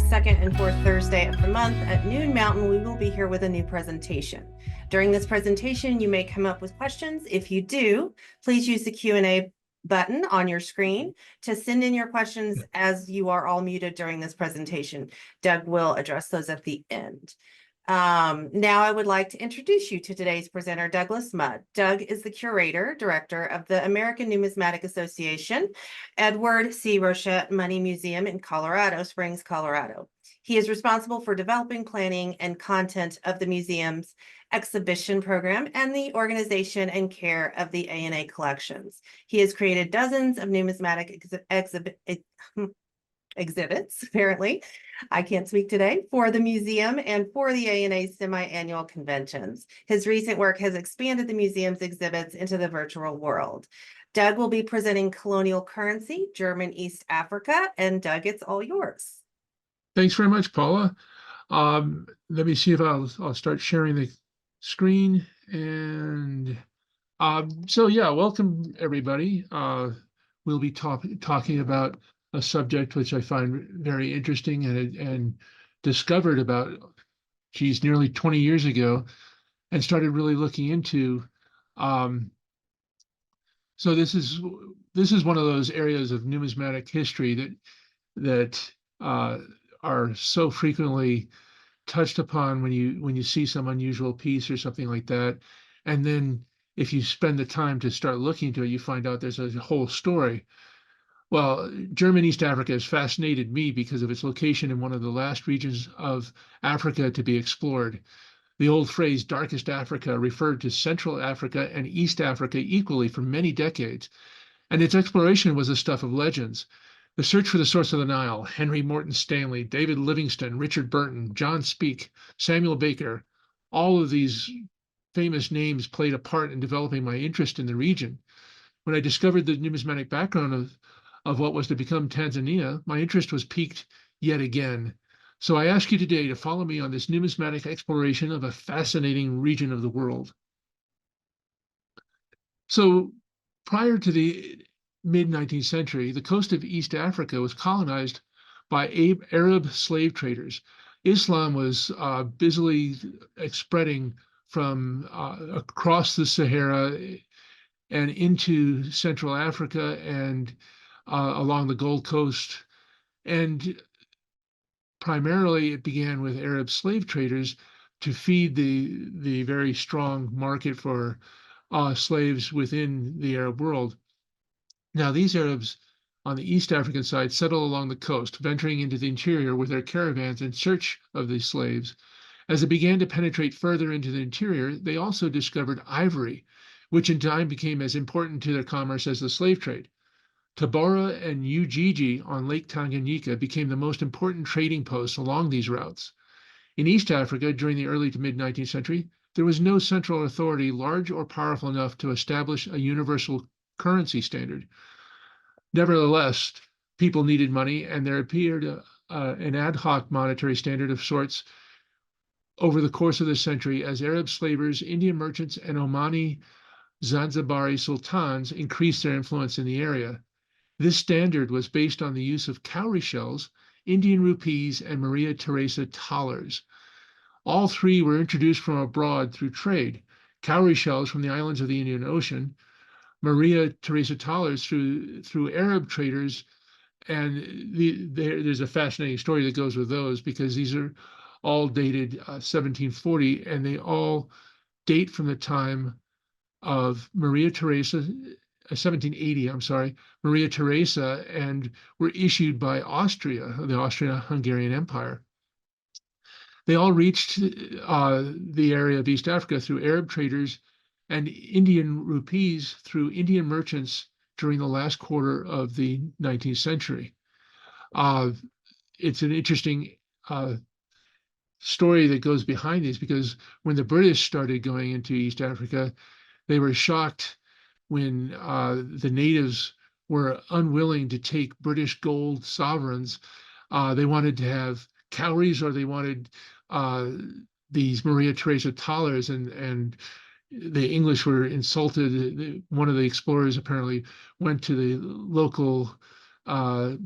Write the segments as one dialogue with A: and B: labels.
A: second and fourth Thursday of the month at noon Mountain, we will be here with a new presentation. During this presentation, you may come up with questions. If you do, please use the Q&A button on your screen to send in your questions as you are all muted during this presentation. Doug will address those at the end. Now I would like to introduce you to today's presenter, Douglas Mudd. Doug is the curator, director of the American Numismatic Association, Edward C. Rochette Money Museum in Colorado Springs, Colorado. He is responsible for developing, planning, and content of the museum's exhibition program and the organization and care of the A&A collections. He has created dozens of numismatic exhibits, apparently, I can't speak today, for the museum and for the A&A semi-annual conventions. His recent work has expanded the museum's exhibits into the virtual world. Doug will be presenting Colonial Currency, German East Africa, and Doug, it's all yours.
B: Thanks very much, Paula. Let me see if I'll start sharing the screen. And so yeah, welcome everybody. We'll be talking about a subject which I find very interesting and discovered about, nearly 20 years ago, and started really looking into. So this is one of those areas of numismatic history that are so frequently touched upon when you see some unusual piece or something like that, and then if you spend the time to start looking into it, you find out there's a whole story. Well, German East Africa has fascinated me because of its location in one of the last regions of Africa to be explored. The old phrase darkest Africa referred to Central Africa and East Africa equally for many decades, and its exploration was the stuff of legends. The search for the source of the Nile, Henry Morton Stanley, David Livingstone, Richard Burton, John Speke, Samuel Baker, all of these famous names played a part in developing my interest in the region. When I discovered the numismatic background of what was to become Tanzania, my interest was piqued yet again. So I ask you today to follow me on this numismatic exploration of a fascinating region of the world. So prior to the mid-19th century, the coast of East Africa was colonized by Arab slave traders. Islam was busily spreading from across the Sahara and into Central Africa and along the Gold Coast. And primarily it began with Arab slave traders to feed the very strong market for slaves within the Arab world. Now, these Arabs on the East African side settled along the coast, venturing into the interior with their caravans in search of these slaves. As they began to penetrate further into the interior, they also discovered ivory, which in time became as important to their commerce as the slave trade. Tabora and Ujiji on Lake Tanganyika became the most important trading posts along these routes. In East Africa, during the early to mid-19th century, there was no central authority large or powerful enough to establish a universal currency standard. Nevertheless, people needed money, and there appeared an ad hoc monetary standard of sorts over the course of the century as Arab slavers, Indian merchants, and Omani Zanzibari sultans increased their influence in the area. This standard was based on the use of cowrie shells, Indian rupees, and Maria Theresa thalers. All three were introduced from abroad through trade. Cowrie shells from the islands of the Indian Ocean, Maria Theresa thalers through Arab traders, and there's a fascinating story that goes with those because these are all dated 1740, and they all date from the time of Maria Theresa, 1780, I'm sorry, Maria Theresa, and were issued by Austria, the Austrian-Hungarian Empire. They all reached the area of East Africa through Arab traders and Indian rupees through Indian merchants during the last quarter of the 19th century. It's an interesting story that goes behind these because when the British started going into East Africa, they were shocked when the natives were unwilling to take British gold sovereigns. They wanted to have cowries, or they wanted these Maria Theresa thalers, and the English were insulted. One of the explorers apparently went to the local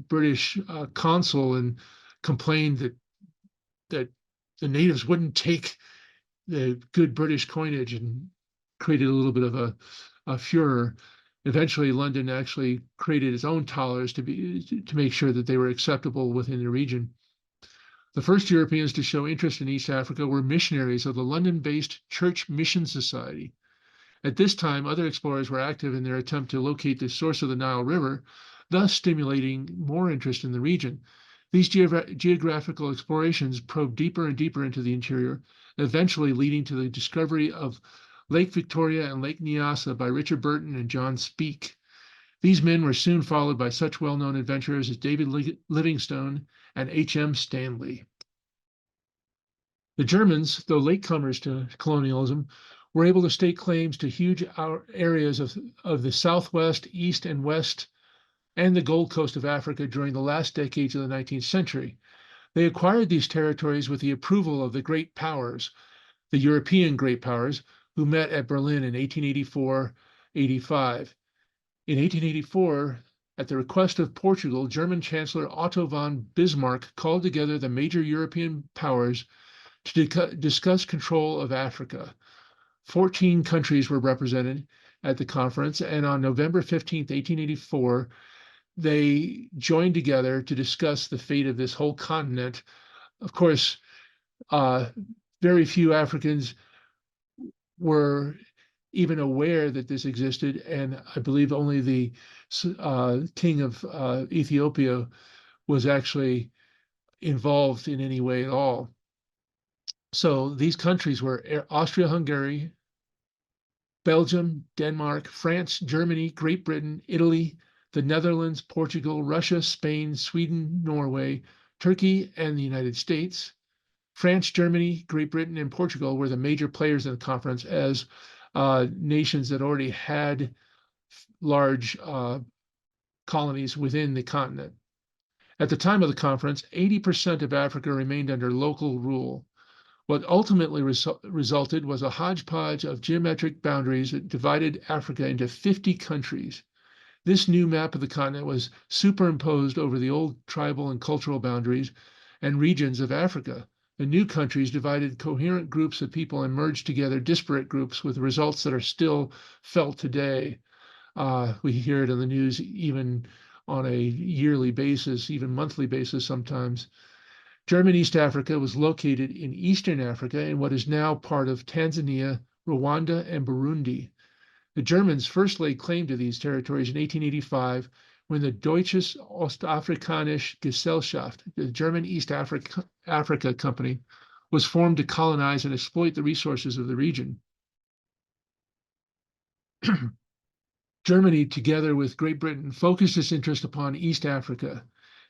B: British consul and complained that the natives wouldn't take the good British coinage, and created a little bit of a furor. Eventually, London actually created its own thalers to make sure that they were acceptable within the region. The first Europeans to show interest in East Africa were missionaries of the London-based Church Mission Society. At this time, other explorers were active in their attempt to locate the source of the Nile River, thus stimulating more interest in the region. These geographical explorations probed deeper and deeper into the interior, eventually leading to the discovery of Lake Victoria and Lake Nyassa by Richard Burton and John Speke. These men were soon followed by such well-known adventurers as David Livingstone and H.M. Stanley. The Germans, though latecomers to colonialism, were able to stake claims to huge areas of the southwest, east, and west, and the Gold Coast of Africa during the last decades of the 19th century. They acquired these territories with the approval of the great powers, the European great powers, who met at Berlin in 1884-85. In 1884, at the request of Portugal, German Chancellor Otto von Bismarck called together the major European powers to discuss control of Africa. 14 countries were represented at the conference, and on November 15, 1884, they joined together to discuss the fate of this whole continent. Of course, very few Africans were even aware that this existed, and I believe only the king of Ethiopia was actually involved in any way at all. So these countries were Austria-Hungary, Belgium, Denmark, France, Germany, Great Britain, Italy, the Netherlands, Portugal, Russia, Spain, Sweden, Norway, Turkey, and the United States. France, Germany, Great Britain, and Portugal were the major players in the conference as nations that already had large colonies within the continent. At the time of the conference, 80% of Africa remained under local rule. What ultimately resulted was a hodgepodge of geometric boundaries that divided Africa into 50 countries. This new map of the continent was superimposed over the old tribal and cultural boundaries and regions of Africa. The new countries divided coherent groups of people and merged together disparate groups with results that are still felt today. We hear it in the news even on a yearly basis, even monthly basis sometimes. German East Africa was located in Eastern Africa in what is now part of Tanzania, Rwanda, and Burundi. The Germans first laid claim to these territories in 1885 when the Deutsches Ostafrikanische Gesellschaft, the German East Africa Company, was formed to colonize and exploit the resources of the region. Germany, together with Great Britain, focused its interest upon East Africa.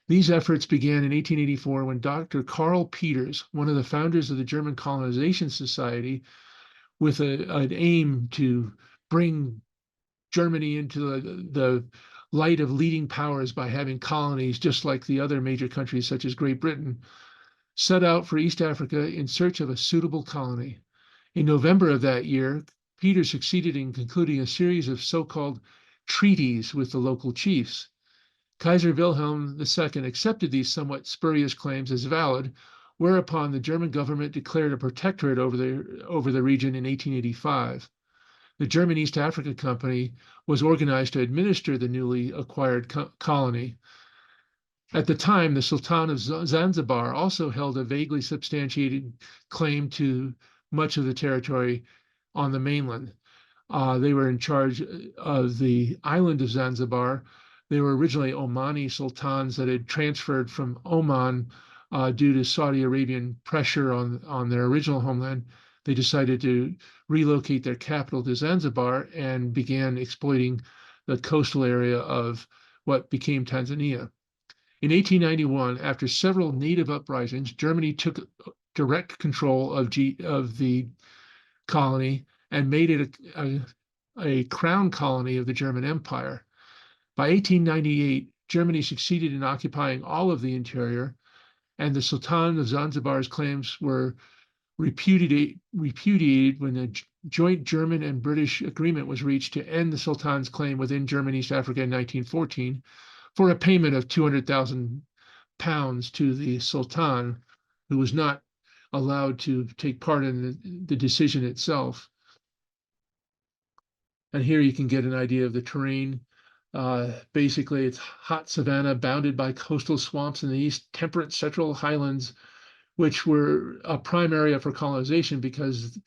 B: These efforts began in 1884 when Dr. Karl Peters, one of the founders of the German Colonization Society, with an aim to bring Germany into the light of leading powers by having colonies just like the other major countries such as Great Britain, set out for East Africa in search of a suitable colony. In November of that year, Peters succeeded in concluding a series of so-called treaties with the local chiefs. Kaiser Wilhelm II accepted these somewhat spurious claims as valid, whereupon the German government declared a protectorate over the region in 1885. The German East Africa Company was organized to administer the newly acquired colony. At the time, the Sultan of Zanzibar also held a vaguely substantiated claim to much of the territory on the mainland. They were in charge of the island of Zanzibar. They were originally Omani sultans that had transferred from Oman due to Saudi Arabian pressure on their original homeland. They decided to relocate their capital to Zanzibar and began exploiting the coastal area of what became Tanzania. In 1891, after several native uprisings, Germany took direct control of the colony and made it a crown colony of the German Empire. By 1898, Germany succeeded in occupying all of the interior, and the Sultan of Zanzibar's claims were repudiated when the joint German and British agreement was reached to end the Sultan's claim within German East Africa in 1914 for a payment of 200,000 pounds to the Sultan, who was not allowed to take part in the decision itself. And here you can get an idea of the terrain. Basically, it's hot savanna bounded by coastal swamps in the east, temperate central highlands, which were a prime area for colonization because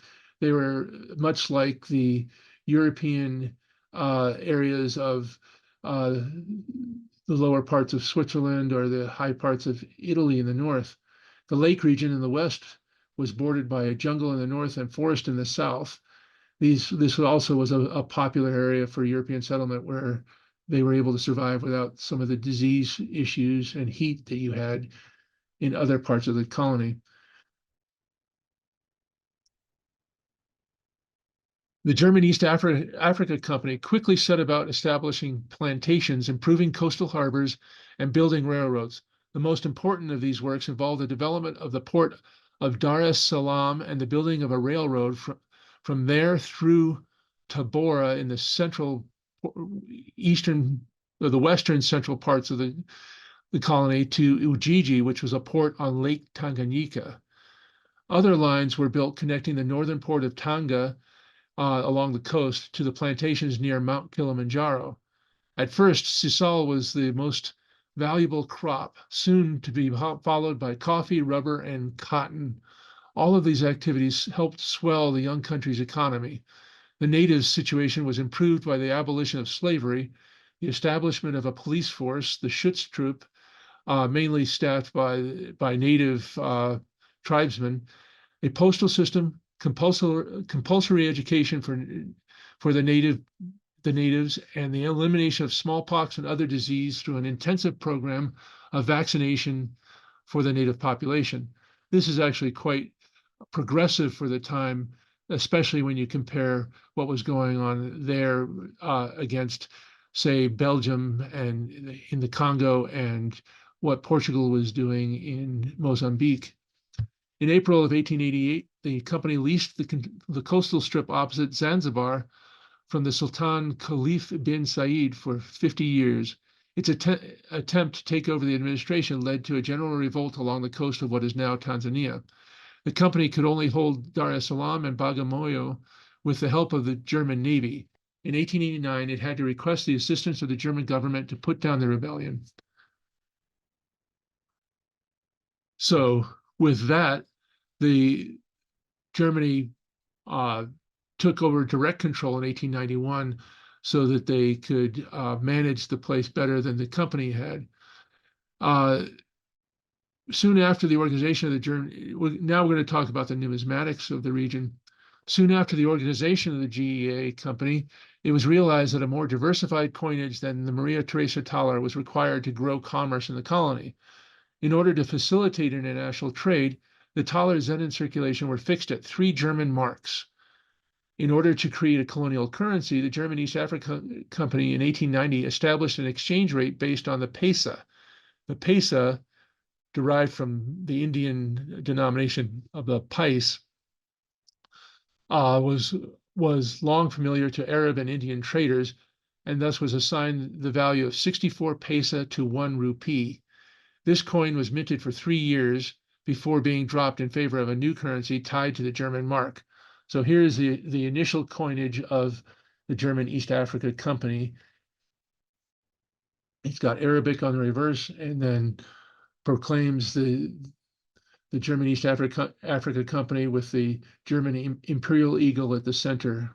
B: they were much like the European areas of the lower parts of Switzerland or the high parts of Italy in the north. The lake region in the west was bordered by a jungle in the north and forest in the south. This also was a popular area for European settlement where they were able to survive without some of the disease issues and heat that you had in other parts of the colony. The German East Africa Company quickly set about establishing plantations, improving coastal harbors, and building railroads. The most important of these works involved the development of the port of Dar es Salaam and the building of a railroad from there through Tabora in the central eastern or the western central parts of the colony to Ujiji, which was a port on Lake Tanganyika. Other lines were built connecting the northern port of Tanga along the coast to the plantations near Mount Kilimanjaro. At first, sisal was the most valuable crop, soon to be followed by coffee, rubber, and cotton. All of these activities helped swell the young country's economy. The natives' situation was improved by the abolition of slavery, the establishment of a police force, the Schutztruppe, mainly staffed by native tribesmen, a postal system, compulsory education for the natives, and the elimination of smallpox and other disease through an intensive program of vaccination for the native population. This is actually quite progressive for the time, especially when you compare what was going on there against, say, Belgium and in the Congo and what Portugal was doing in Mozambique. In April of 1888, the company leased the coastal strip opposite Zanzibar from the Sultan Khalif bin Said for 50 years. Its attempt to take over the administration led to a general revolt along the coast of what is now Tanzania. The company could only hold Dar es Salaam and Bagamoyo with the help of the German Navy. In 1889, it had to request the assistance of the German government to put down the rebellion. So with that, the Germany took over direct control in 1891 so that they could manage the place better than the company had. Soon after the organization of the German, now we're going to talk about the numismatics of the region. Soon after the organization of the GEA company, it was realized that a more diversified coinage than the Maria Theresa thaler was required to grow commerce in the colony. In order to facilitate international trade, the thalers then in circulation were fixed at 3 German marks. In order to create a colonial currency, the German East Africa Company in 1890 established an exchange rate based on the pesa. The pesa, derived from the Indian denomination of the pice, was long familiar to Arab and Indian traders, and thus was assigned the value of 64 pesa to 1 rupee. This coin was minted for 3 years before being dropped in favor of a new currency tied to the German mark. So here's the initial coinage of the German East Africa Company. It's got Arabic on the reverse and then proclaims the German East Africa Company with the German imperial eagle at the center.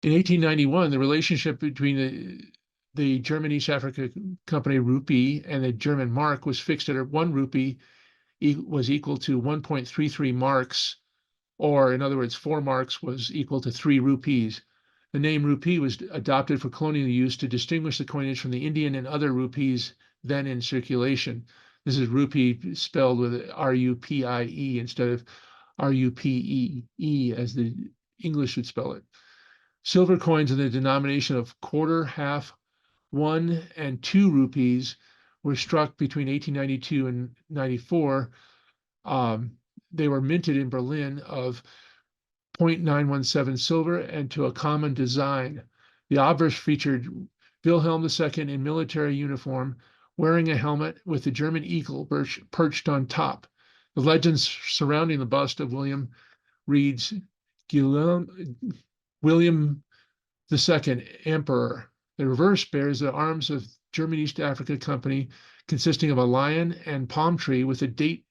B: In 1891, the relationship between the German East Africa Company rupee and the German mark was fixed at 1 rupee was equal to 1.33 marks, or in other words, 4 marks was equal to 3 rupees. The name rupee was adopted for colonial use to distinguish the coinage from the Indian and other rupees then in circulation. This is rupee spelled with R-U-P-I-E instead of R-U-P-E-E as the English would spell it. Silver coins in the denomination of quarter, half, 1 and 2 rupees were struck between 1892 and 94. They were minted in Berlin of 0.917 silver and to a common design. The obverse featured Wilhelm II in military uniform, wearing a helmet with the German eagle perched on top. The legends surrounding the bust of William reads William II, Emperor. The reverse bears the arms of German East Africa Company, consisting of a lion and palm tree with a date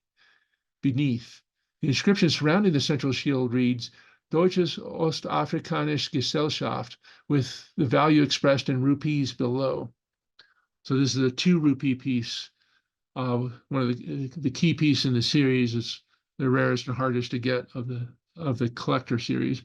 B: beneath. The inscription surrounding the central shield reads Deutsches Ostafrikanische Gesellschaft, with the value expressed in rupees below. So this is a 2 rupee piece. One of the key piece in the series. Is the rarest and hardest to get of the collector series.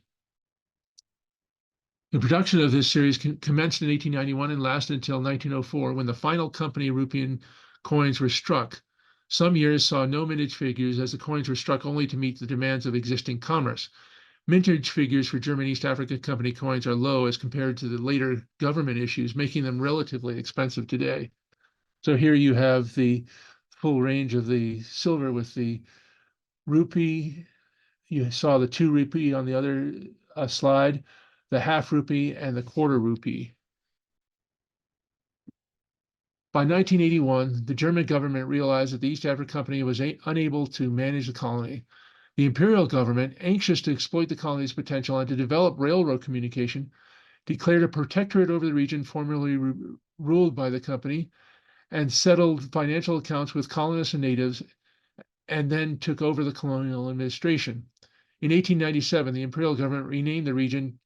B: The production of this series commenced in 1891 and lasted until 1904, when the final company rupee coins were struck. Some years saw no mintage figures, as the coins were struck only to meet the demands of existing commerce. Mintage figures for German East Africa Company coins are low as compared to the later government issues, making them relatively expensive today. So here you have the full range of the silver with the rupee. You saw the 2 rupee on the other slide, the half rupee, and the quarter rupee. By 1981, the German government realized that the East Africa Company was unable to manage the colony. The imperial government, anxious to exploit the colony's potential and to develop railroad communication, declared a protectorate over the region formerly ruled by the company, and settled financial accounts with colonists and natives, and then took over the colonial administration. In 1897, the imperial government renamed the region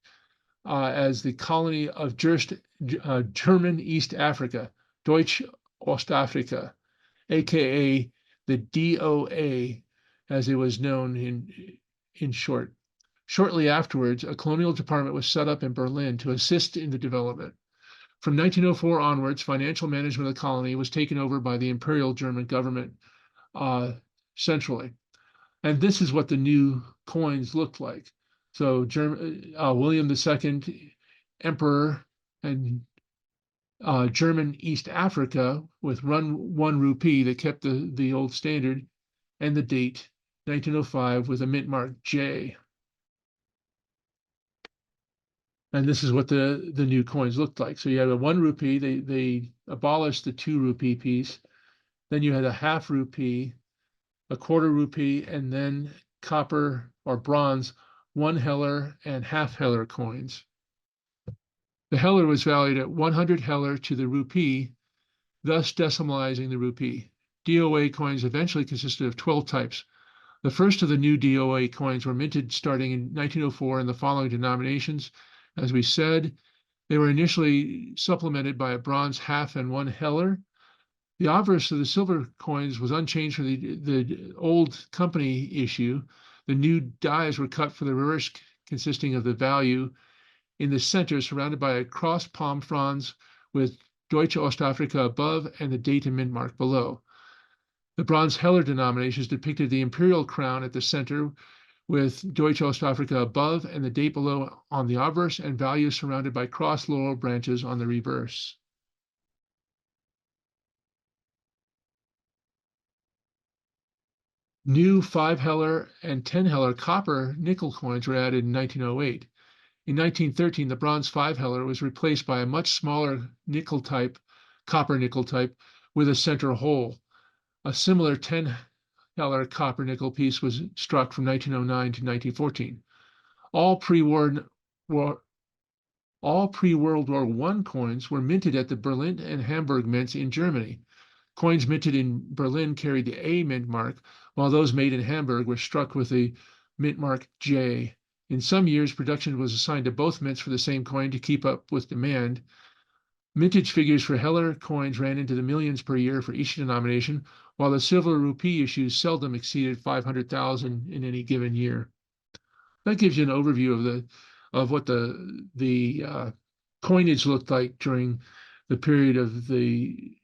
B: as the colony of German East Africa, Deutsche Ostafrika, aka the DOA, as it was known in short. Shortly afterwards, a colonial department was set up in Berlin to assist in the development. From 1904 onwards, financial management of the colony was taken over by the Imperial German government centrally. And this is what the new coins looked like. So William II, Emperor, and German East Africa with 1 rupee that kept the old standard, and the date 1905 with a mint mark J. And this is what the new coins looked like. So you had a 1 rupee. They abolished the 2 rupee piece. Then you had a half rupee, a quarter rupee, and then copper or bronze 1 heller and half heller coins. The heller was valued at 100 heller to the rupee, thus decimalizing the rupee. DOA coins eventually consisted of 12 types. The first of the new DOA coins were minted starting in 1904 in the following denominations. As we said, they were initially supplemented by a bronze half and 1 heller. The obverse of the silver coins was unchanged from the old company issue. The new dies were cut for the reverse, consisting of the value in the center, surrounded by a cross palm fronds with Deutsche Ostafrika above and the date and mint mark below. The bronze heller denominations depicted the imperial crown at the center with Deutsche Ostafrika above and the date below on the obverse, and values surrounded by cross laurel branches on the reverse. New 5 heller and 10 heller copper nickel coins were added in 1908. In 1913, the bronze 5 heller was replaced by a much smaller nickel type, copper nickel type, with a center hole. A similar 10 heller copper nickel piece was struck from 1909 to 1914. All pre-World War I coins were minted at the Berlin and Hamburg mints in Germany. Coins minted in Berlin carried the A mint mark, while those made in Hamburg were struck with the mint mark J. In some years, production was assigned to both mints for the same coin to keep up with demand. Mintage figures for heller coins ran into the millions per year for each denomination, while the silver rupee issues seldom exceeded 500,000 in any given year. That gives you an overview of what the coinage looked like during the period of the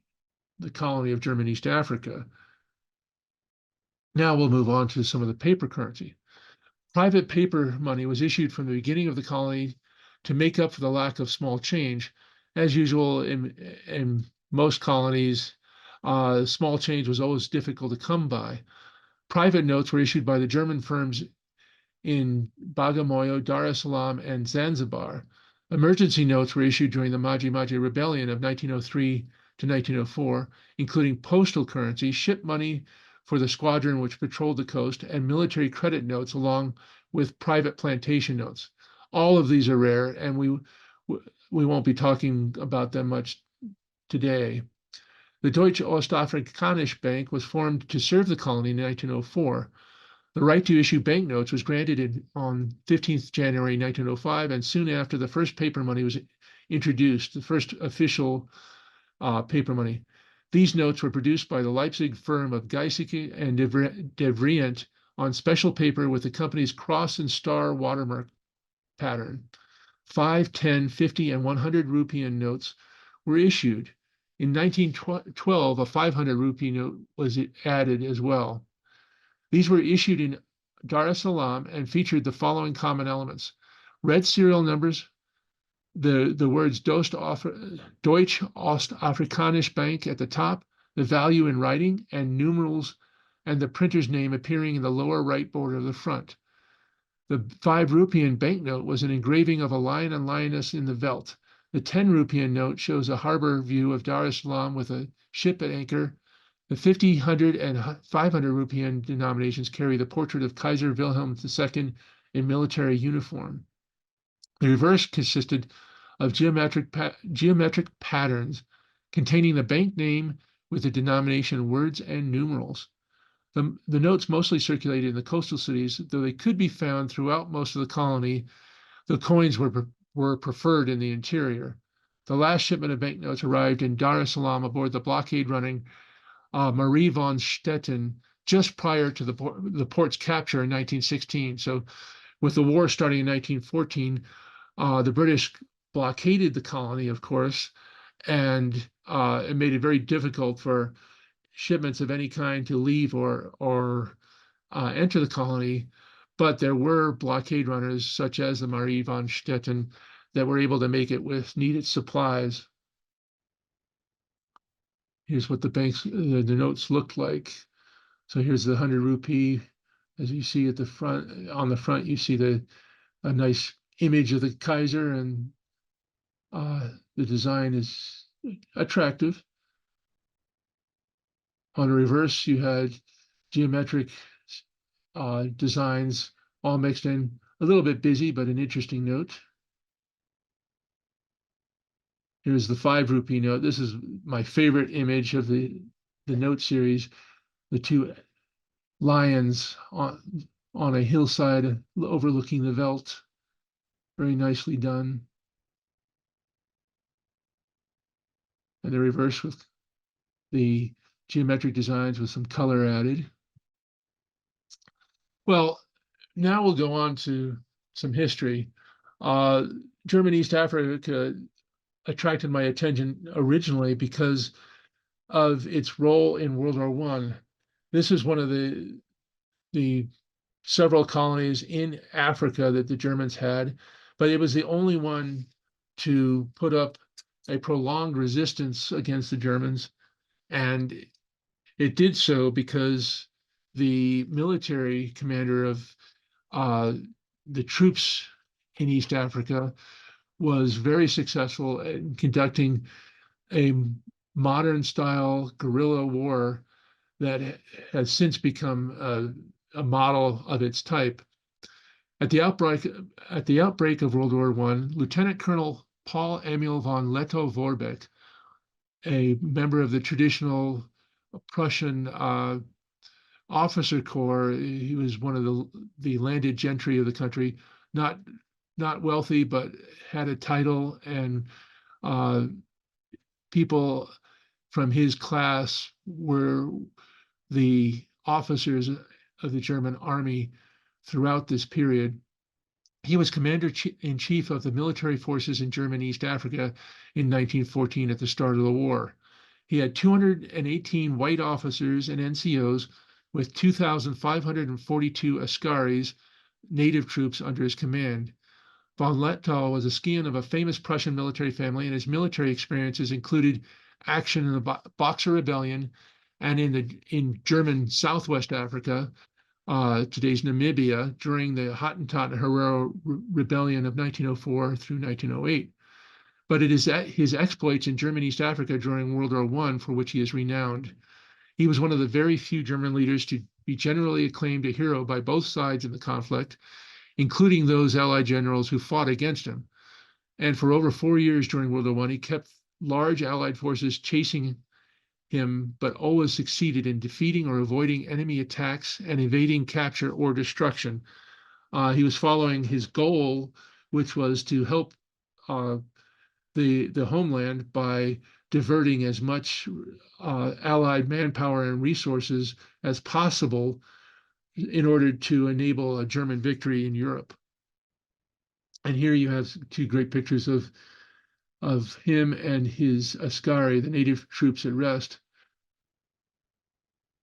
B: colony of German East Africa. Now we'll move on to some of the paper currency. Private paper money was issued from the beginning of the colony to make up for the lack of small change. As usual in most colonies, small change was always difficult to come by. Private notes were issued by the German firms in Bagamoyo, Dar es Salaam, and Zanzibar. Emergency notes were issued during the Maji Rebellion of 1903 to 1904, including postal currency, ship money for the squadron which patrolled the coast, and military credit notes along with private plantation notes. All of these are rare, and we won't be talking about them much today. The Deutsche Ostafrikanische Bank was formed to serve the colony in 1904. The right to issue banknotes was granted on 15th January 1905, and soon after, the first paper money was introduced, the first official paper money. These notes were produced by the Leipzig firm of Geiseke and de Vriend on special paper with the company's cross and star watermark pattern. 5, 10, 50, and 100 rupee notes were issued. In 1912, a 500 rupee note was added as well. These were issued in Dar es Salaam and featured the following common elements: red serial numbers, the words Deutsche Ostafrikanische Bank at the top, the value in writing, and numerals, and the printer's name appearing in the lower right border of the front. The 5 rupee banknote was an engraving of a lion and lioness in the veldt. The 10 rupee note shows a harbor view of Dar es Salaam with a ship at anchor. The 50, 100, and 500 rupee denominations carry the portrait of Kaiser Wilhelm II in military uniform. The reverse consisted of geometric patterns containing the bank name with the denomination words and numerals. The notes mostly circulated in the coastal cities, though they could be found throughout most of the colony. The coins were preferred in the interior. The last shipment of banknotes arrived in Dar es Salaam aboard the blockade-running Marie von Stetten just prior to the port's capture in 1916. So with the war starting in 1914, the British blockaded the colony, of course, and it made it very difficult for shipments of any kind to leave or enter the colony. But there were blockade runners such as the Marie von Stetten that were able to make it with needed supplies. Here's what the notes looked like. So here's the 100 rupee. As you see at the front, on the front, you see a nice image of the Kaiser, and the design is attractive. On the reverse, you had geometric designs all mixed in, a little bit busy, but an interesting note. Here's the 5 rupee note. This is my favorite image of the note series. The 2 lions on a hillside overlooking the veldt. Very nicely done. And the reverse with the geometric designs with some color added. Well, now we'll go on to some history. German East Africa attracted my attention originally because of its role in World War I. This is one of the several colonies in Africa that the Germans had, but it was the only one to put up a prolonged resistance against the Germans. And it did so because the military commander of the troops in East Africa was very successful in conducting a modern style guerrilla war that has since become a model of its type. At the outbreak of World War I, Lieutenant Colonel Paul Emil von Lettow-Vorbeck, a member of the traditional Prussian officer corps, he was one of the landed gentry of the country, not wealthy, but had a title, and people from his class were the officers of the German army throughout this period. He was commander-in-chief of the military forces in German East Africa in 1914 at the start of the war. He had 218 white officers and NCOs with 2,542 Askaris, native troops, under his command. Von Lettow was a scion of a famous Prussian military family, and his military experiences included action in the Boxer Rebellion and in German Southwest Africa, today's Namibia, during the Hottentot and Herero Rebellion of 1904 through 1908. But it is his exploits in German East Africa during World War I for which he is renowned. He was one of the very few German leaders to be generally acclaimed a hero by both sides in the conflict, including those Allied generals who fought against him. And for over 4 years during World War I, he kept large Allied forces chasing him, but always succeeded in defeating or avoiding enemy attacks and evading capture or destruction. He was following his goal, which was to help the homeland by diverting as much Allied manpower and resources as possible in order to enable a German victory in Europe. And here you have two great pictures of him and his Askari, the native troops at rest.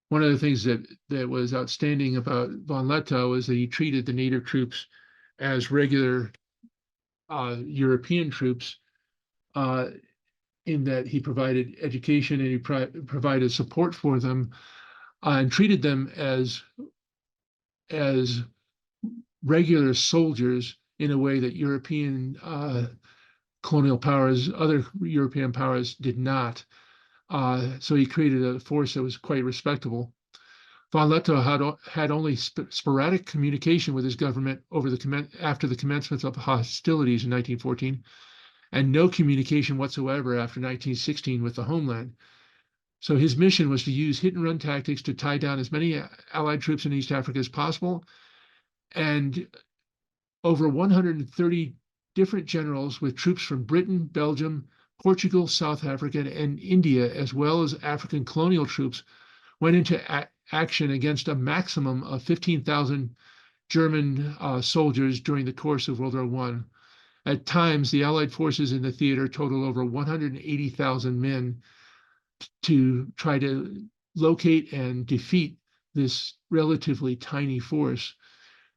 B: One of the things that was outstanding about von Lettow was that he treated the native troops as regular European troops, in that he provided education and he provided support for them, and treated them as regular soldiers in a way that European colonial powers, other European powers, did not. So he created a force that was quite respectable. Von Lettow had only sporadic communication with his government after the commencement of hostilities in 1914, and no communication whatsoever after 1916 with the homeland. So his mission was to use hit-and-run tactics to tie down as many Allied troops in East Africa as possible. And over 130 different generals with troops from Britain, Belgium, Portugal, South Africa, and India, as well as African colonial troops, went into action against a maximum of 15,000 German soldiers during the course of World War I. At times, the Allied forces in the theater total over 180,000 men to try to locate and defeat this relatively tiny force.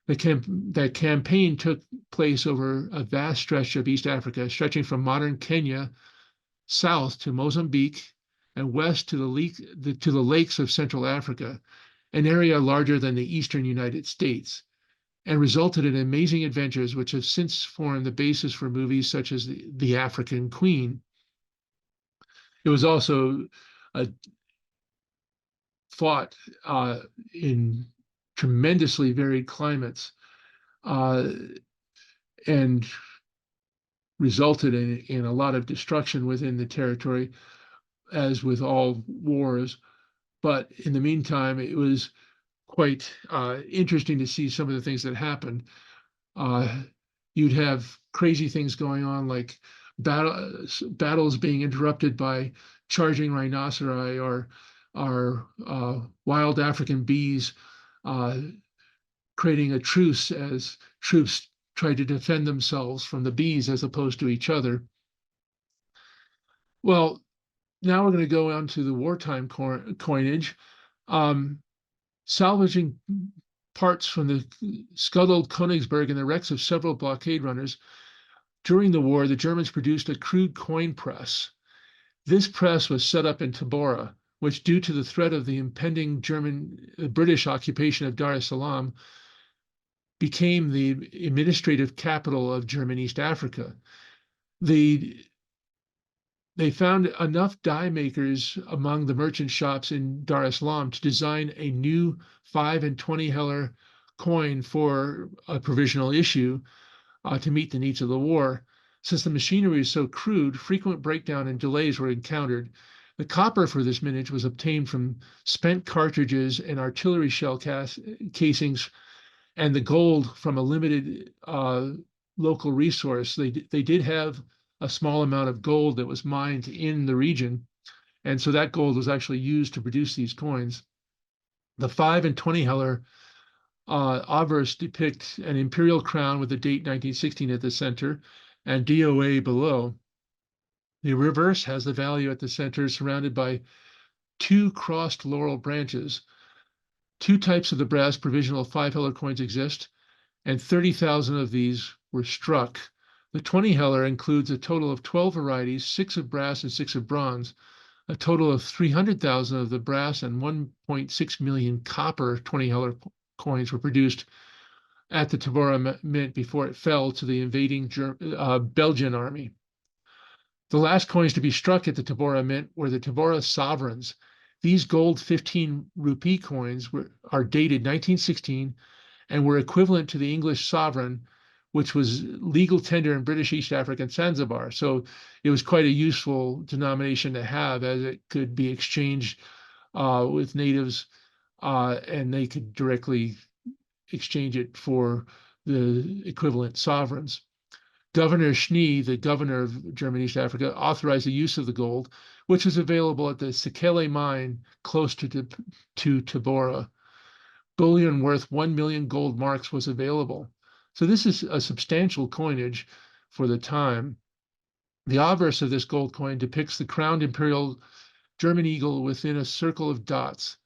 B: That campaign took place over a vast stretch of East Africa, stretching from modern Kenya south to Mozambique and west to the lakes of Central Africa, an area larger than the eastern United States, and resulted in amazing adventures which have since formed the basis for movies such as The African Queen. It was also fought in tremendously varied climates, and resulted in a lot of destruction within the territory, as with all wars. But in the meantime, it was quite interesting to see some of the things that happened. You'd have crazy things going on, like battles being interrupted by charging rhinoceri or wild African bees, creating a truce as troops tried to defend themselves from the bees as opposed to each other. Well, now we're going to go on to the wartime coinage. Salvaging parts from the scuttled Königsberg and the wrecks of several blockade runners. During the war, the Germans produced a crude coin press. This press was set up in Tabora, which, due to the threat of the impending British occupation of Dar es Salaam, became the administrative capital of German East Africa. They found enough die makers among the merchant shops in Dar es Salaam to design a new 5 and 20 heller coin for a provisional issue to meet the needs of the war. Since the machinery is so crude, frequent breakdown and delays were encountered. The copper for this mintage was obtained from spent cartridges and artillery shell casings, and the gold from a limited local resource. They did have a small amount of gold that was mined in the region, and so that gold was actually used to produce these coins. The 5 and 20 heller obverse depict an imperial crown with the date 1916 at the center and DOA below. The reverse has the value at the center, surrounded by 2 crossed laurel branches. 2 types of the brass provisional 5 heller coins exist, and 30,000 of these were struck. The 20 heller includes a total of 12 varieties, 6 of brass and 6 of bronze, a total of 300,000 of the brass and 1.6 million copper 20 heller coins were produced at the Tabora Mint before it fell to the invading Belgian army. The last coins to be struck at the Tabora Mint were the Tabora sovereigns. These gold 15 rupee coins are dated 1916 and were equivalent to the English sovereign, which was legal tender in British East Africa and Zanzibar. So it was quite a useful denomination to have, as it could be exchanged with natives, and they could directly exchange it for the equivalent sovereigns. Governor Schnee, the governor of German East Africa, authorized the use of the gold, which was available at the Sekele mine close to Tabora. Bullion worth 1 million gold marks was available. So this is a substantial coinage for the time. The obverse of this gold coin depicts the crowned imperial German eagle within a circle of dots.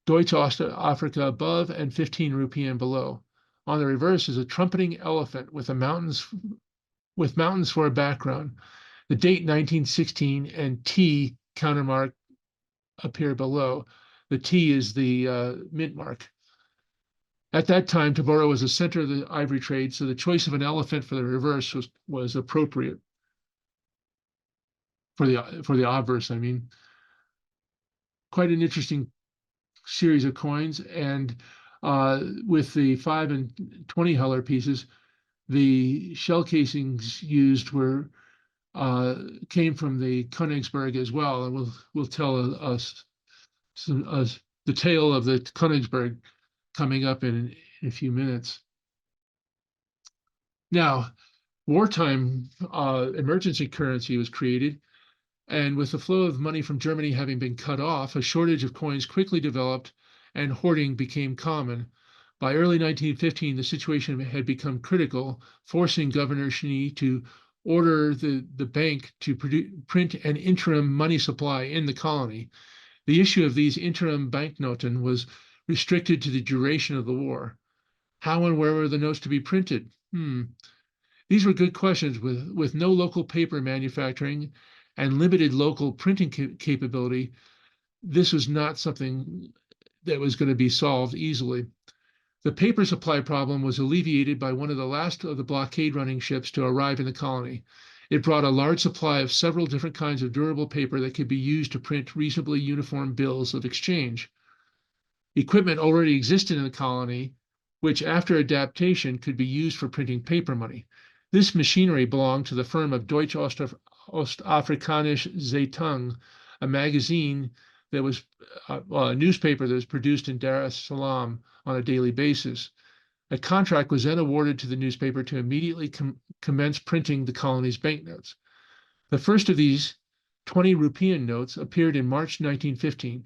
B: Deutsche Ostafrika above and 15 rupien below. On the reverse is a trumpeting elephant with mountains for a background. The date 1916 and T countermark appear below. The T is the mint mark. At that time, Tabora was the center of the ivory trade, so the choice of an elephant for the reverse was appropriate. For the obverse, I mean. Quite an interesting series of coins, and with the 5 and 20 heller pieces, the shell casings used came from the Königsberg as well, and we'll tell us the tale of the Königsberg coming up in a few minutes. Now, wartime emergency currency was created, and with the flow of money from Germany having been cut off, a shortage of coins quickly developed and hoarding became common. By early 1915, the situation had become critical, forcing Governor Schnee to order the bank to print an interim money supply in the colony. The issue of these interim banknoten was restricted to the duration of the war. How and where were the notes to be printed? These were good questions. With no local paper manufacturing and limited local printing capability, this was not something that was going to be solved easily. The paper supply problem was alleviated by one of the last of the blockade running ships to arrive in the colony. It brought a large supply of several different kinds of durable paper that could be used to print reasonably uniform bills of exchange. Equipment already existed in the colony, which after adaptation could be used for printing paper money. This machinery belonged to the firm of Deutsche Ostafrikanische Zeitung, a magazine that was a newspaper that was produced in Dar es Salaam on a daily basis. A contract was then awarded to the newspaper to immediately commence printing the colony's banknotes. The first of these 20 rupiah notes appeared in March 1915.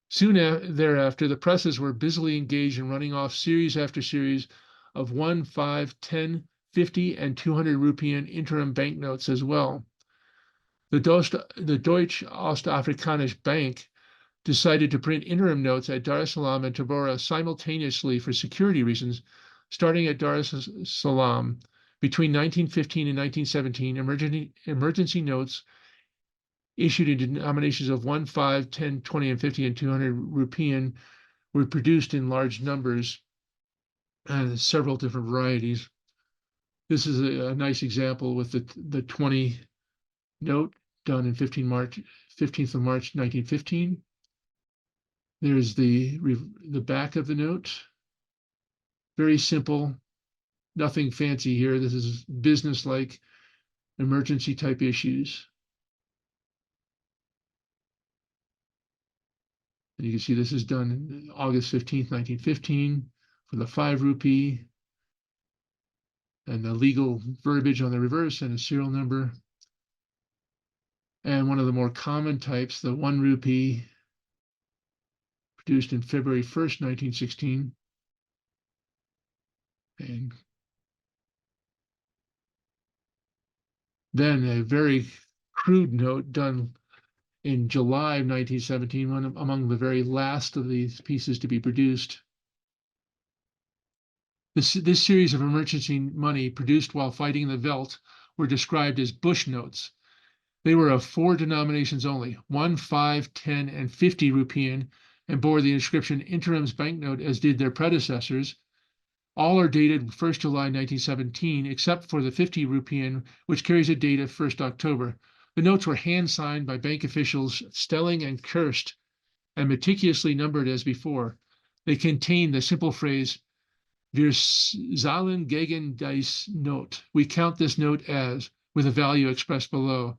B: Soon thereafter, the presses were busily engaged in running off series after series of 1, 5, 10, 50, and 200 rupiah interim banknotes as well. The Deutsche Ostafrikanische Bank decided to print interim notes at Dar es Salaam and Tabora simultaneously for security reasons, starting at Dar es Salaam. Between 1915 and 1917, emergency notes issued in denominations of 1, 5, 10, 20, and 50, and 200 rupiah were produced in large numbers and several different varieties. This is a nice example with the 20 note done in 15th of March 1915. There's the back of the note. Very simple, nothing fancy here. This is business-like emergency type issues. And you can see this is done August 15th, 1915 for the 5 rupee, and the legal verbiage on the reverse and a serial number. And one of the more common types, the 1 rupee, produced in February 1st, 1916. And then a very crude note done in July of 1917, one among the very last of these pieces to be produced. This series of emergency money produced while fighting in the veldt were described as bush notes. They were of 4 denominations only, 1, 5, 10, and 50 rupiah, and bore the inscription Interim's Banknote, as did their predecessors. All are dated 1st July 1917, except for the 50 rupiah, which carries a date of 1st October. The notes were hand-signed by bank officials Stelling and Kirst and meticulously numbered as before. They contain the simple phrase, Wir zahlen gegen dies Note. We count this note as, with a value expressed below.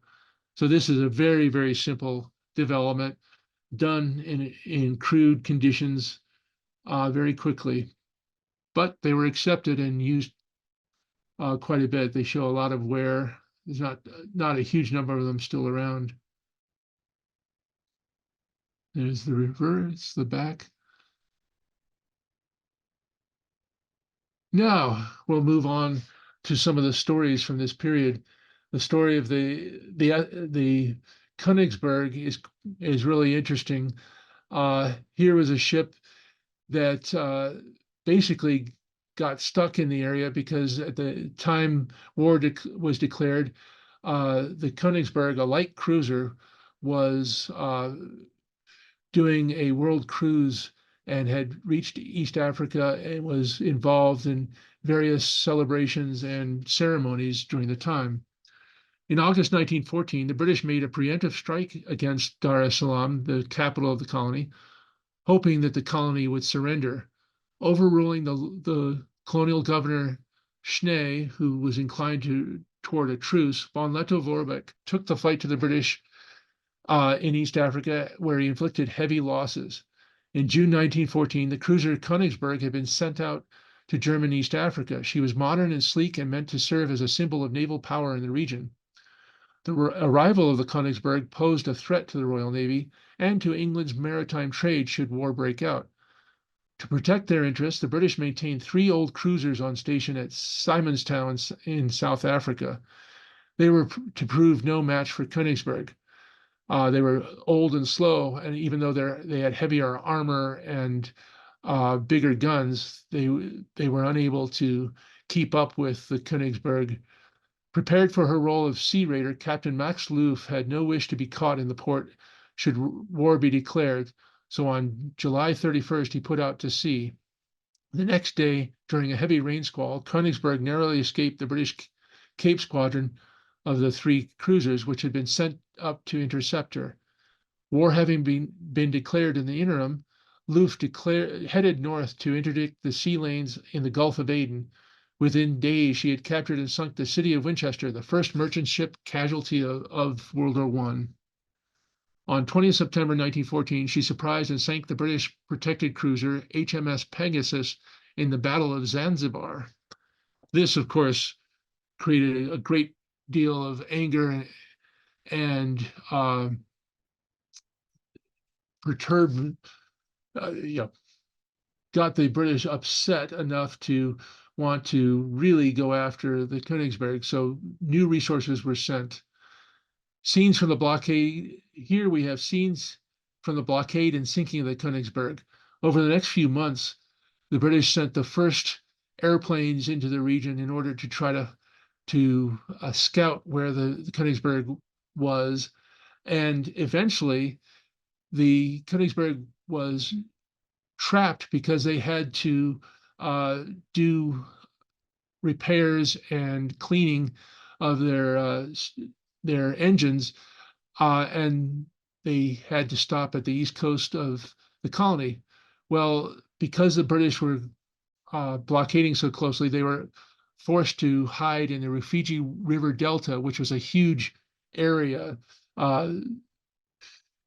B: So this is a very, very simple development done in crude conditions very quickly. But they were accepted and used quite a bit. They show a lot of wear. There's not a huge number of them still around. There's the reverse, the back. Now we'll move on to some of the stories from this period. The story of the Königsberg is really interesting. Here was a ship that basically got stuck in the area because at the time war was declared, the Königsberg, a light cruiser, was doing a world cruise and had reached East Africa and was involved in various celebrations and ceremonies during the time. In August 1914, the British made a preemptive strike against Dar es Salaam, the capital of the colony, hoping that the colony would surrender, overruling the colonial governor Schnee, who was inclined toward a truce. Von Lettow-Vorbeck took the fight to the British in East Africa, where he inflicted heavy losses. In June 1914, the cruiser Königsberg had been sent out to German East Africa. She was modern and sleek and meant to serve as a symbol of naval power in the region. The arrival of the Königsberg posed a threat to the Royal Navy and to England's maritime trade should war break out. To protect their interests, the British maintained 3 old cruisers on station at Simonstown in South Africa. They were to prove no match for Königsberg. They were old and slow, and even though they had heavier armor and bigger guns, they were unable to keep up with the Königsberg. Prepared for her role of sea raider, Captain Max Loof had no wish to be caught in the port should war be declared, so on July 31st he put out to sea. The next day, during a heavy rain squall, Königsberg narrowly escaped the British Cape Squadron of the 3 cruisers, which had been sent up to intercept her. War having been declared in the interim, Loof headed north to interdict the sea lanes in the Gulf of Aden. Within days, she had captured and sunk the city of Winchester, the first merchant ship casualty of World War I. On 20th September 1914, she surprised and sank the British protected cruiser HMS Pegasus in the Battle of Zanzibar. This, of course, created a great deal of anger and perturbed, got the British upset enough to want to really go after the Königsberg. So new resources were sent. Scenes from the blockade. Here we have scenes from the blockade and sinking of the Königsberg. Over the next few months, the British sent the first airplanes into the region in order to try to scout where the Königsberg was. And eventually, the Königsberg was trapped because they had to do repairs and cleaning of their engines, and they had to stop at the east coast of the colony. Well, because the British were blockading so closely, they were forced to hide in the Rufiji River Delta, which was a huge area.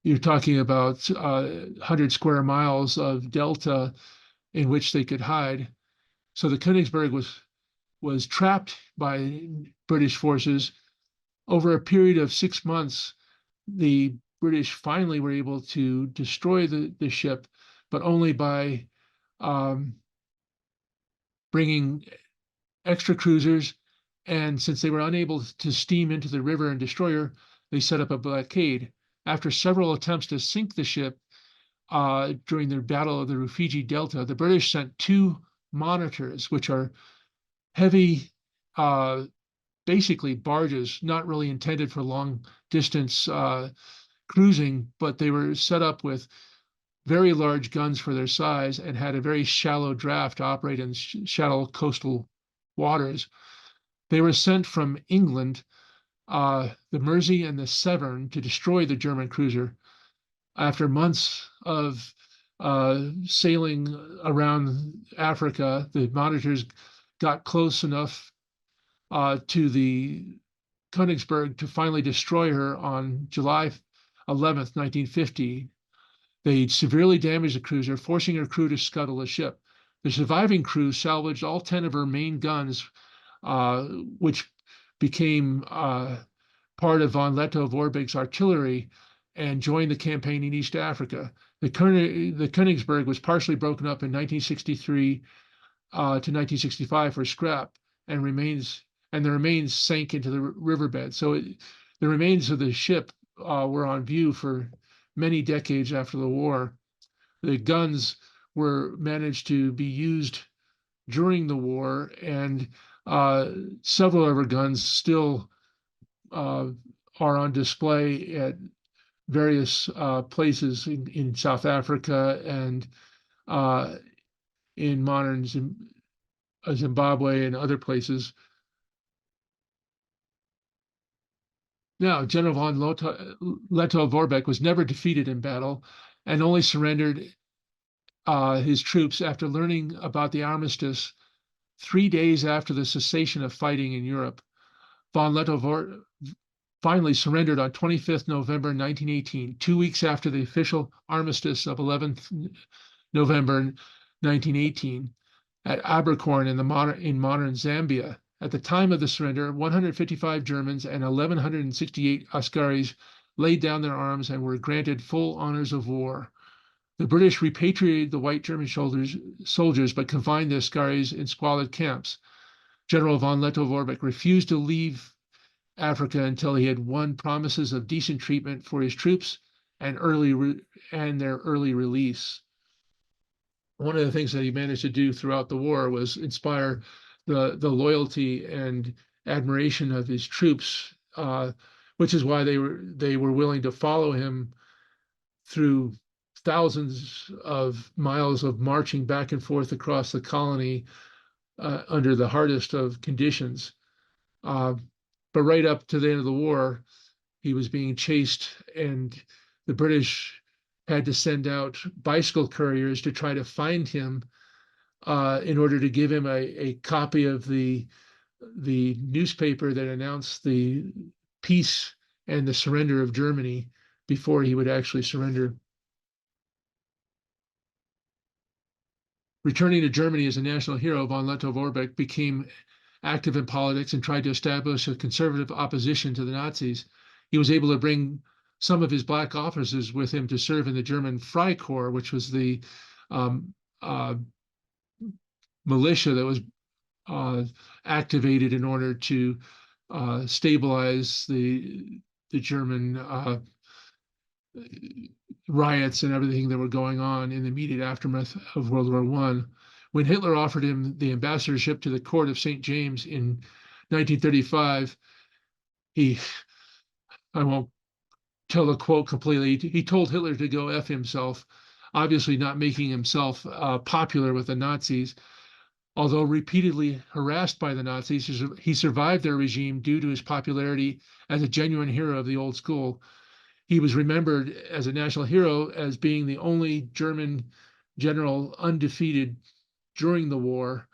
B: You're talking about 100 square miles of delta in which they could hide. So the Königsberg was trapped by British forces. Over a period of 6 months, the British finally were able to destroy the ship, but only by bringing extra cruisers. And since they were unable to steam into the river and destroy her, they set up a blockade. After several attempts to sink the ship during the Battle of the Rufiji Delta, the British sent 2 monitors, which are heavy, basically barges, not really intended for long distance cruising, but they were set up with very large guns for their size and had a very shallow draft to operate in shallow coastal waters. They were sent from England, the Mersey and the Severn, to destroy the German cruiser. After months of sailing around Africa, the monitors got close enough to the Königsberg to finally destroy her on July 11th, 1950. They severely damaged the cruiser, forcing her crew to scuttle the ship. The surviving crew salvaged all 10 of her main guns, which became part of von Lettow-Vorbeck's artillery and joined the campaign in East Africa. The Königsberg was partially broken up in 1963 to 1965 for scrap, and the remains sank into the riverbed. So the remains of the ship were on view for many decades after the war. The guns were managed to be used during the war, and several of her guns still are on display at various places in South Africa and in modern Zimbabwe and other places. Now, General von Lettow-Vorbeck was never defeated in battle and only surrendered his troops after learning about the armistice 3 days after the cessation of fighting in Europe. Von Lettow finally surrendered on 25th November 1918, 2 weeks after the official armistice of 11th November 1918 at Abercorn in modern Zambia. At the time of the surrender, 155 Germans and 1,168 Askaris laid down their arms and were granted full honors of war. The British repatriated the white German soldiers, but confined the Askaris in squalid camps. General von Lettow-Vorbeck refused to leave Africa until he had won promises of decent treatment for his troops and their early release. One of the things that he managed to do throughout the war was inspire the loyalty and admiration of his troops, which is why they were willing to follow him through thousands of miles of marching back and forth across the colony under the hardest of conditions. But right up to the end of the war, he was being chased, and the British had to send out bicycle couriers to try to find him in order to give him a copy of the newspaper that announced the peace and the surrender of Germany before he would actually surrender. Returning to Germany as a national hero, von Lettow-Vorbeck became active in politics and tried to establish a conservative opposition to the Nazis. He was able to bring some of his black officers with him to serve in the German Freikorps, which was the militia that was activated in order to stabilize the German riots and everything that were going on in the immediate aftermath of World War I. When Hitler offered him the ambassadorship to the court of St. James in 1935, I won't tell the quote completely, he told Hitler to go F himself, obviously not making himself popular with the Nazis. Although repeatedly harassed by the Nazis, he survived their regime due to his popularity as a genuine hero of the old school. He was remembered as a national hero as being the only German general undefeated during the war,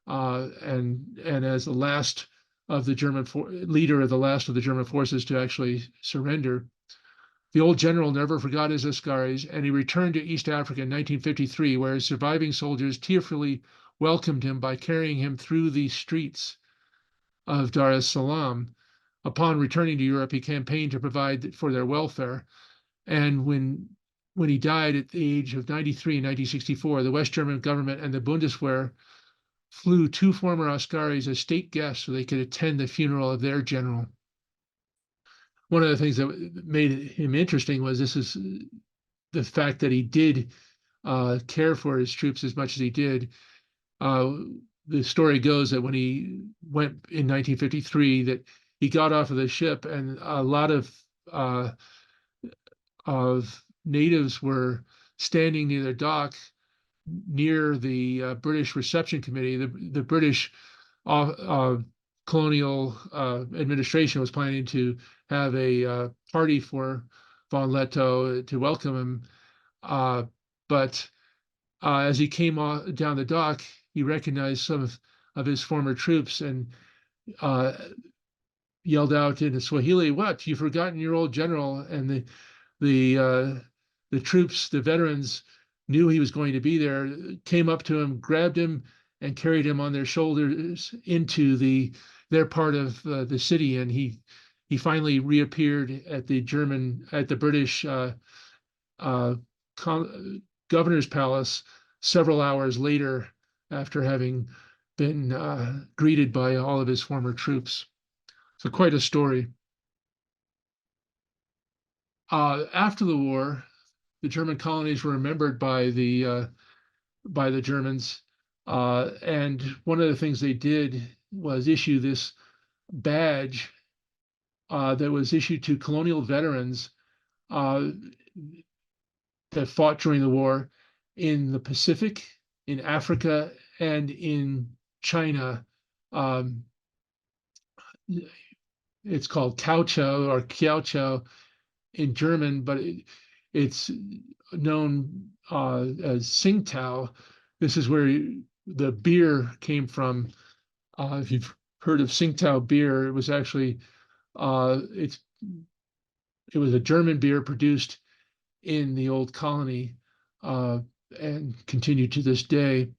B: and as the last of the German leader of the last of the German forces to actually surrender. The old general never forgot his Askaris, and he returned to East Africa in 1953, where his surviving soldiers tearfully welcomed him by carrying him through the streets of Dar es Salaam. Upon returning to Europe, he campaigned to provide for their welfare. And when he died at the age of 93 in 1964, the West German government and the Bundeswehr flew 2 former Askaris as state guests so they could attend the funeral of their general. One of the things that made him interesting was the fact that he did care for his troops as much as he did. The story goes that when he went in 1953, that he got off of the ship, and a lot of natives were standing near the dock near the British Reception Committee. The British colonial administration was planning to have a party for von Lettow to welcome him. But as he came down the dock, he recognized some of his former troops and yelled out in Swahili, "What? You've forgotten your old general?" And the troops, the veterans, knew he was going to be there, came up to him, grabbed him, and carried him on their shoulders into their part of the city. And he finally reappeared at the British governor's palace several hours later, after having been greeted by all of his former troops. So quite a story. After the war, the German colonies were remembered by the Germans, and one of the things they did was issue this badge that was issued to colonial veterans that fought during the war in the Pacific, in Africa, and in China. It's called Kaochao or Kiaochao in German, but it's known as Tsingtao. This is where the beer came from. If you've heard of Tsingtao beer, it was actually it was a German beer produced in the old colony and continued to this day.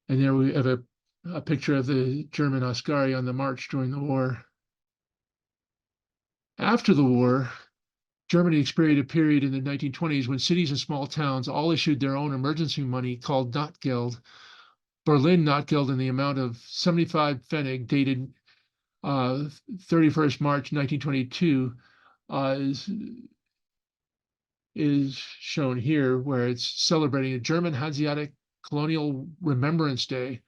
B: And there we have a picture of the German Askari on the march during the war. After the war, Germany experienced a period in the 1920s when cities and small towns all issued their own emergency money called Notgeld. Berlin Notgeld in the amount of 75 Pfennig, dated 31st March 1922, is shown here, where it's celebrating a German Hanseatic Colonial Remembrance Day.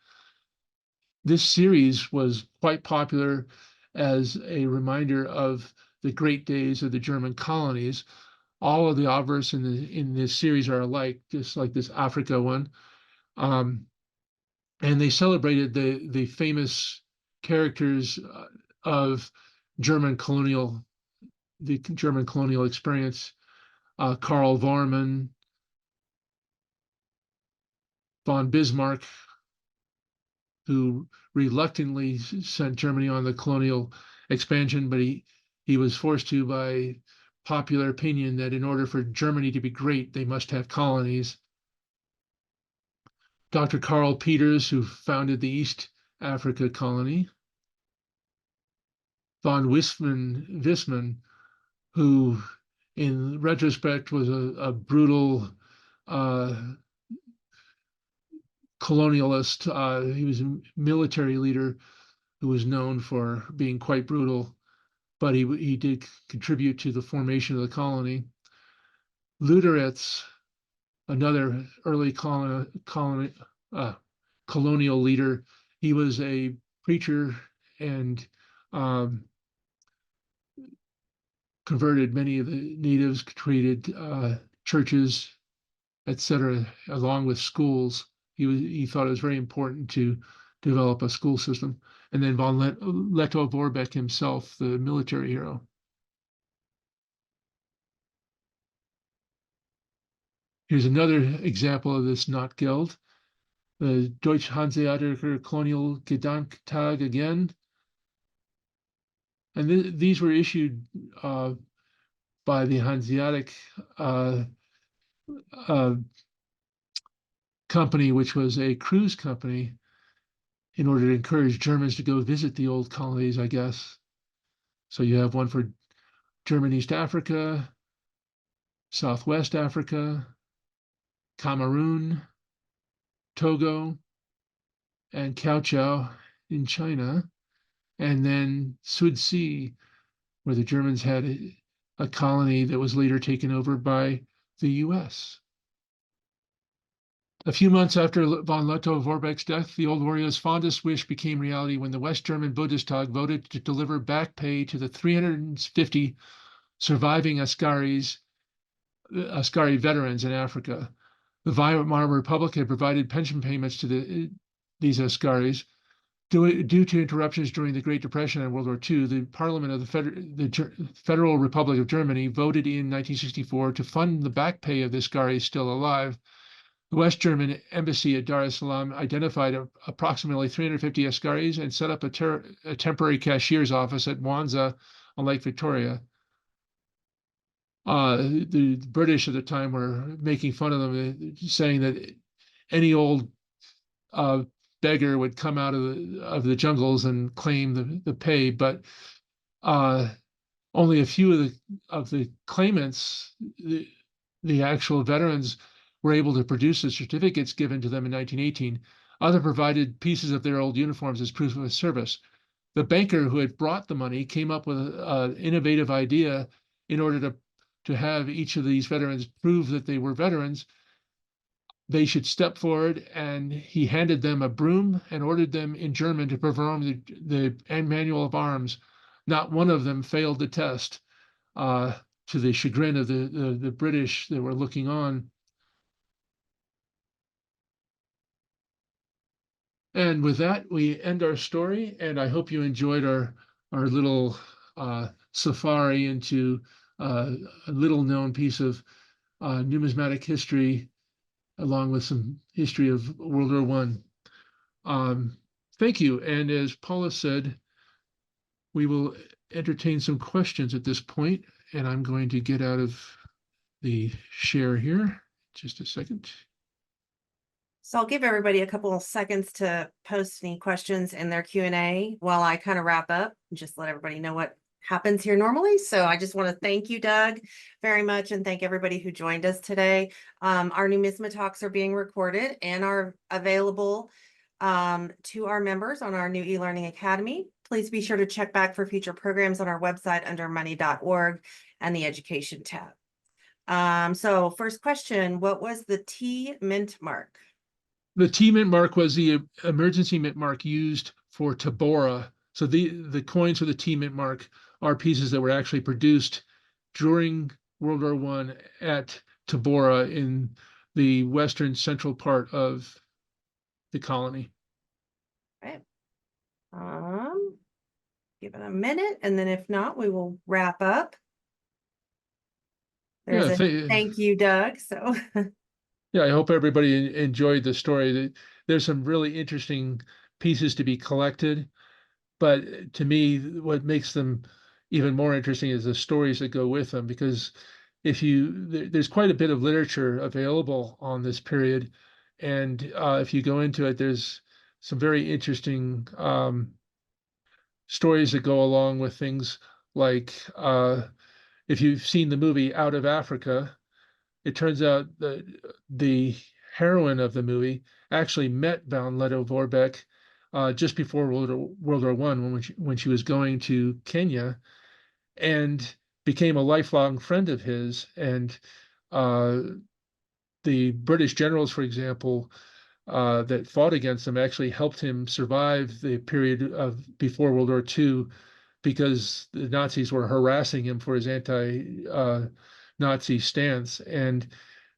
B: This series was quite popular as a reminder of the great days of the German colonies. All of the obverse in this series are alike, just like this Africa one. And they celebrated the famous characters of the German colonial experience. Karl Vormann, von Bismarck, who reluctantly sent Germany on the colonial expansion, but he was forced to by popular opinion that in order for Germany to be great, they must have colonies. Dr. Karl Peters, who founded the East Africa colony. Von Wissmann, who in retrospect was a brutal colonialist. He was a military leader who was known for being quite brutal, but he did contribute to the formation of the colony. Luderitz, another early colonial leader, he was a preacher and converted many of the natives, created churches, etc., along with schools. He thought it was very important to develop a school system. And then von Lettow-Vorbeck himself, the military hero. Here's another example of this Notgeld, the Deutsch Hanseatischer Colonial Gedenktag again. And these were issued by the Hanseatic company, which was a cruise company, in order to encourage Germans to go visit the old colonies, I guess. So you have one for German East Africa, Southwest Africa, Cameroon, Togo, and Kaochao in China, and then Sudsi, where the Germans had a colony that was later taken over by the US. A few months after von Lettow-Vorbeck's death, the old warrior's fondest wish became reality when the West German Bundestag voted to deliver back pay to the 350 surviving Askari veterans in Africa. The Weimar Republic had provided pension payments to these askaris. Due to interruptions during the Great Depression and World War II, the Parliament of the Federal Republic of Germany voted in 1964 to fund the back pay of the askaris still alive. The West German embassy at Dar es Salaam identified approximately 350 askaris and set up a temporary cashier's office at Mwanza on Lake Victoria. The British at the time were making fun of them, saying that any old beggar would come out of the jungles and claim the pay, but only a few of the claimants, the actual veterans, were able to produce the certificates given to them in 1918. Others provided pieces of their old uniforms as proof of service. The banker who had brought the money came up with an innovative idea in order to have each of these veterans prove that they were veterans. They should step forward, and he handed them a broom and ordered them in German to perform the manual of arms. Not one of them failed the test, to the chagrin of the British that were looking on. And with that, we end our story, and I hope you enjoyed our little safari into a little known piece of numismatic history, along with some history of World War I. Thank you. And as Paula said, we will entertain some questions at this point, and I'm going to get out of the share here. Just a second.
A: So I'll give everybody a couple of seconds to post any questions in their Q&A while I kind of wrap up and just let everybody know what happens here normally. So I just want to thank you, Doug, very much, and thank everybody who joined us today. Our NumismaTalks are being recorded and are available to our members on our new e-learning academy. Please be sure to check back for future programs on our website under money.org and the education tab. So first question, what was the T mint mark?
B: The T mint mark was the emergency mint mark used for Tabora. So the coins for the T mint mark are pieces that were actually produced during World War I at Tabora in the western central part of the colony.
A: Right. Give it a minute, and then if not, we will wrap up. There's a thank you, Doug. So
B: yeah, I hope everybody enjoyed the story. There's some really interesting pieces to be collected, but to me, what makes them even more interesting is the stories that go with them, because there's quite a bit of literature available on this period, and if you go into it, there's some very interesting stories that go along with things like, if you've seen the movie Out of Africa, it turns out that the heroine of the movie actually met Van Leto Vorbeck just before World War I when she was going to Kenya, and became a lifelong friend of his. And the British generals, for example, that fought against him actually helped him survive the period of before World War II, because the Nazis were harassing him for his anti-Nazi stance, and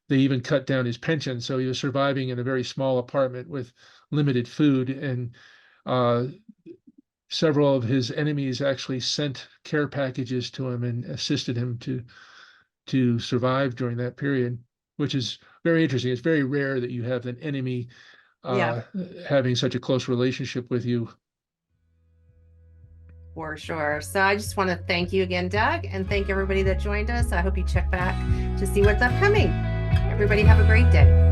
B: they even cut down his pension. So he was surviving in a very small apartment with limited food, and several of his enemies actually sent care packages to him and assisted him to survive during that period, which is very interesting. It's very rare that you have an enemy having such a close relationship with you.
A: For sure. So I just want to thank you again, Doug, and thank everybody that joined us. I hope you check back to see what's upcoming. Everybody have a great day.